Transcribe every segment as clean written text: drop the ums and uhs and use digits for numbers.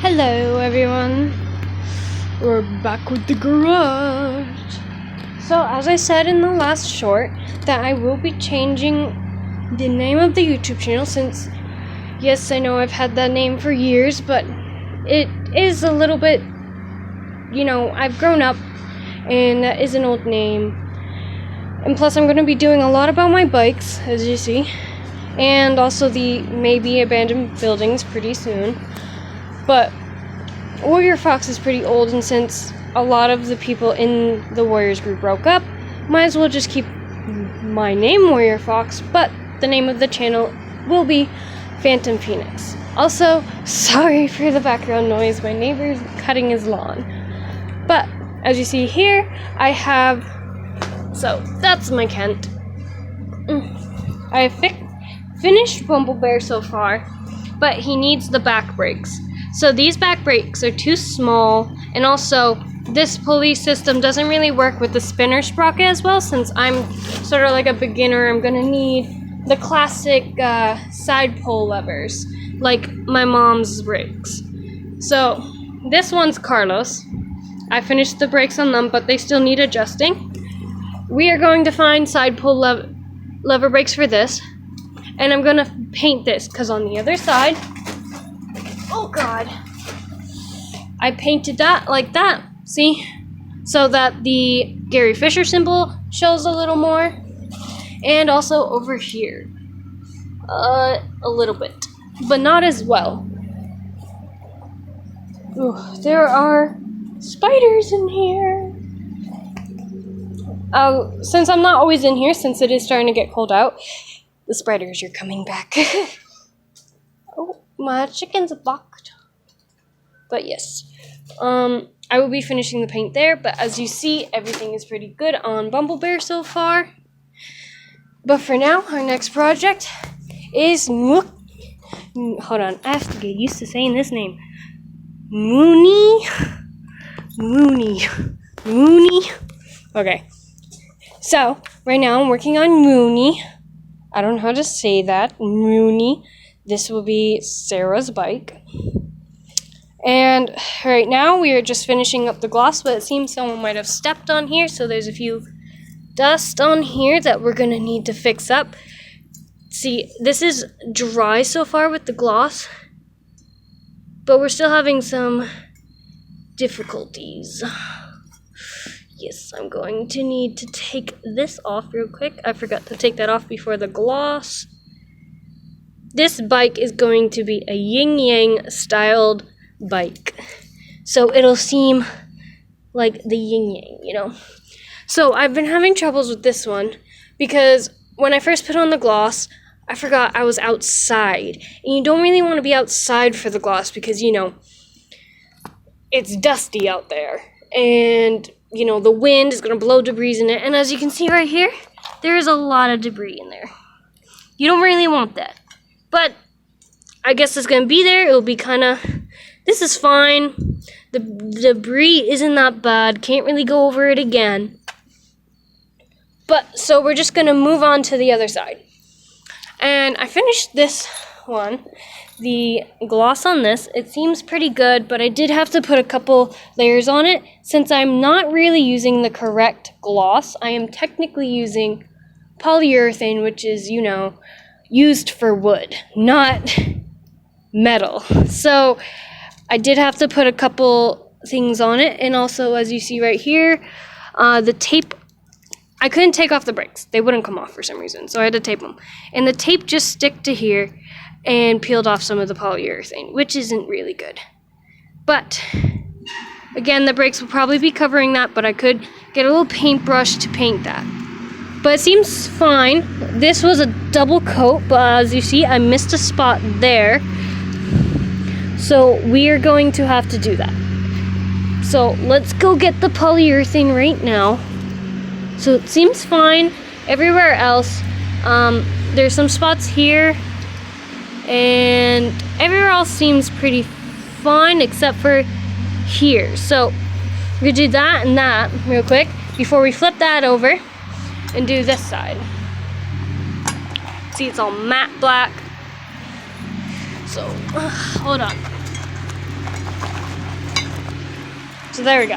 Hello everyone, we're back with the garage. So as I said in the last short, that I will be changing the name of the YouTube channel, since yes, I know I've had that name for years, but it is a little bit, I've grown up and that is an old name. And plus I'm going to be doing a lot about my bikes, as you see, and also the maybe abandoned buildings pretty soon. But Warrior Fox is pretty old, and since a lot of the people in the Warriors group broke up, might as well just keep my name Warrior Fox, but the name of the channel will be Phantom Phoenix. Also, sorry for the background noise, my neighbor's cutting his lawn. But as you see here, I have, so that's my Kent. I finished Bumble Bear so far, but he needs the back brakes. So these back brakes are too small, and also this pulley system doesn't really work with the spinner sprocket as well. Since I'm sort of like a beginner, I'm gonna need the classic side pull levers, like my mom's brakes. So this one's Carlos. I finished the brakes on them, but they still need adjusting. We are going to find side pull lever brakes for this, and I'm gonna paint this, because on the other side, oh god, I painted that like that, see? So that the Gary Fisher symbol shows a little more. And also over here. A little bit. But not as well. Ooh, there are spiders in here. Since I'm not always in here, since it is starting to get cold out, the spiders are coming back. Oh, my chicken's blocked. But yes, I will be finishing the paint there, but as you see, everything is pretty good on Bumble Bear so far. But for now, our next project is, hold on, I have to get used to saying this name. Mooney. Okay, so right now I'm working on Mooney. I don't know how to say that, Mooney. This will be Sarah's bike. And right now we are just finishing up the gloss, but it seems someone might have stepped on here, so there's a few dust on here that we're going to need to fix up. See, this is dry so far with the gloss, but we're still having some difficulties. Yes, I'm going to need to take this off real quick. I forgot to take that off before the gloss. This bike is going to be a yin-yang styled bike, so it'll seem like the yin-yang, So I've been having troubles with this one because when I first put on the gloss, I forgot I was outside, and you don't really want to be outside for the gloss because it's dusty out there, and the wind is going to blow debris in it, and as you can see right here, there is a lot of debris in there. You don't really want that, but I guess it's going to be there. It'll be kind of, this is fine. The debris isn't that bad. Can't really go over it again. But, so we're just going to move on to the other side. And I finished this one. The gloss on this, it seems pretty good, but I did have to put a couple layers on it. Since I'm not really using the correct gloss, I am technically using polyurethane, which is, used for wood, not metal. So I did have to put a couple things on it, and also as you see right here, the tape, I couldn't take off the brakes. They wouldn't come off for some reason, so I had to tape them. And the tape just stuck to here and peeled off some of the polyurethane, which isn't really good. But again, the brakes will probably be covering that, but I could get a little paintbrush to paint that. But it seems fine. This was a double coat, but as you see, I missed a spot there. So we are going to have to do that. So let's go get the polyurethane right now. So it seems fine everywhere else. There's some spots here, and everywhere else seems pretty fine except for here. So we're gonna do that and that real quick before we flip that over and do this side. See, it's all matte black. So hold on. So there we go.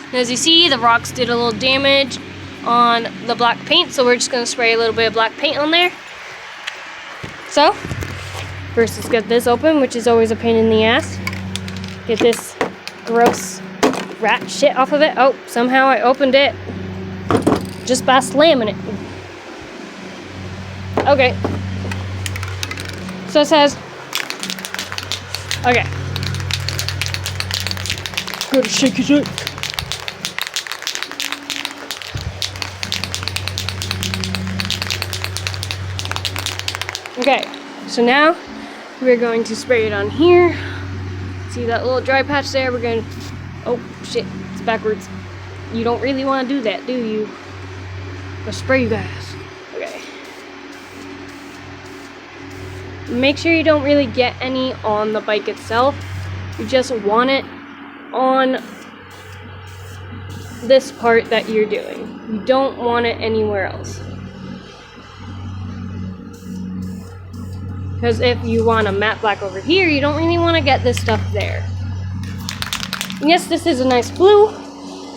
And as you see, the rocks did a little damage on the black paint, so we're just going to spray a little bit of black paint on there. So, first let's get this open, which is always a pain in the ass. Get this gross rat shit off of it. Oh, somehow I opened it just by slamming it. Okay. So it says, okay. Gotta shake it up. Okay, so now we're going to spray it on here. See that little dry patch there? We're going to... Oh, shit. It's backwards. You don't really want to do that, do you? Let's spray you guys. Okay. Make sure you don't really get any on the bike itself. You just want it on this part that you're doing. You don't want it anywhere else. Because if you want a matte black over here, you don't really want to get this stuff there. And yes, this is a nice blue,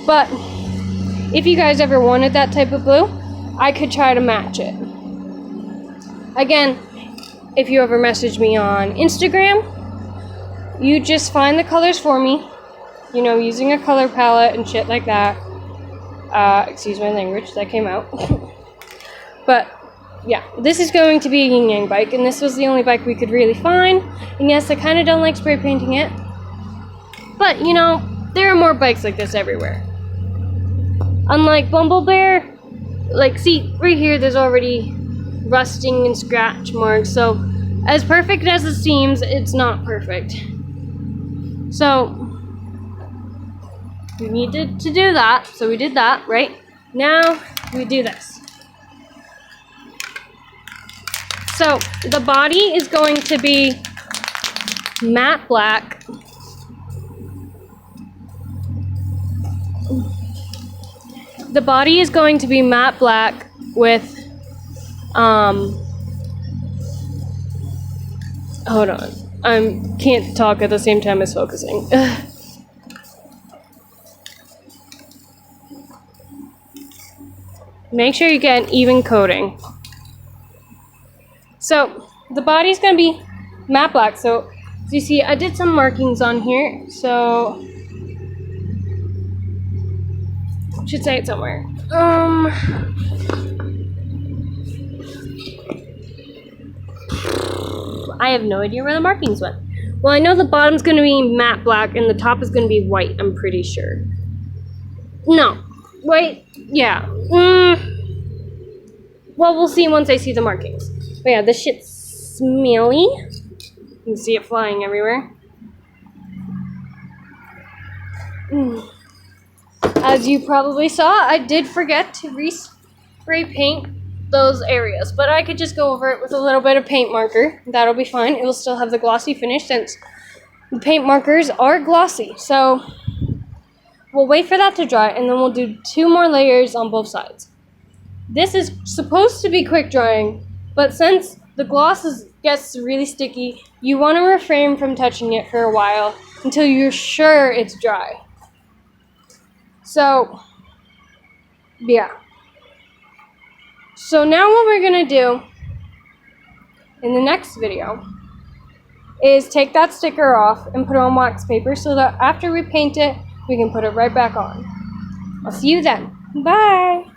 but if you guys ever wanted that type of blue, I could try to match it. Again, if you ever message me on Instagram, you just find the colors for me, you know, using a color palette and shit like that. Excuse my language, that came out. But yeah, this is going to be a yin yang bike, and this was the only bike we could really find. And yes, I kind of don't like spray painting it, but you know, there are more bikes like this everywhere. Unlike Bumble Bear, like, see, right here there's already rusting and scratch marks, so as perfect as it seems, it's not perfect. So we needed to do that, so we did that, right? Now we do this. So the body is going to be matte black. The body is going to be matte black with, hold on. I can't talk at the same time as focusing. Make sure you get an even coating. So the body's gonna be matte black. So as you see, I did some markings on here. So should say it somewhere. I have no idea where the markings went. Well, I know the bottom's gonna be matte black and the top is gonna be white. I'm pretty sure. No, white. Yeah. Well, we'll see once I see the markings. But yeah, this shit's smelly. You can see it flying everywhere. As you probably saw, I did forget to re-spray paint those areas. But I could just go over it with a little bit of paint marker. That'll be fine. It will still have the glossy finish since the paint markers are glossy. So we'll wait for that to dry, and then we'll do 2 more layers on both sides. This is supposed to be quick drying, but since the gloss gets really sticky, you want to refrain from touching it for a while until you're sure it's dry. So, yeah. So now what we're going to do in the next video is take that sticker off and put it on wax paper so that after we paint it, we can put it right back on. I'll see you then. Bye!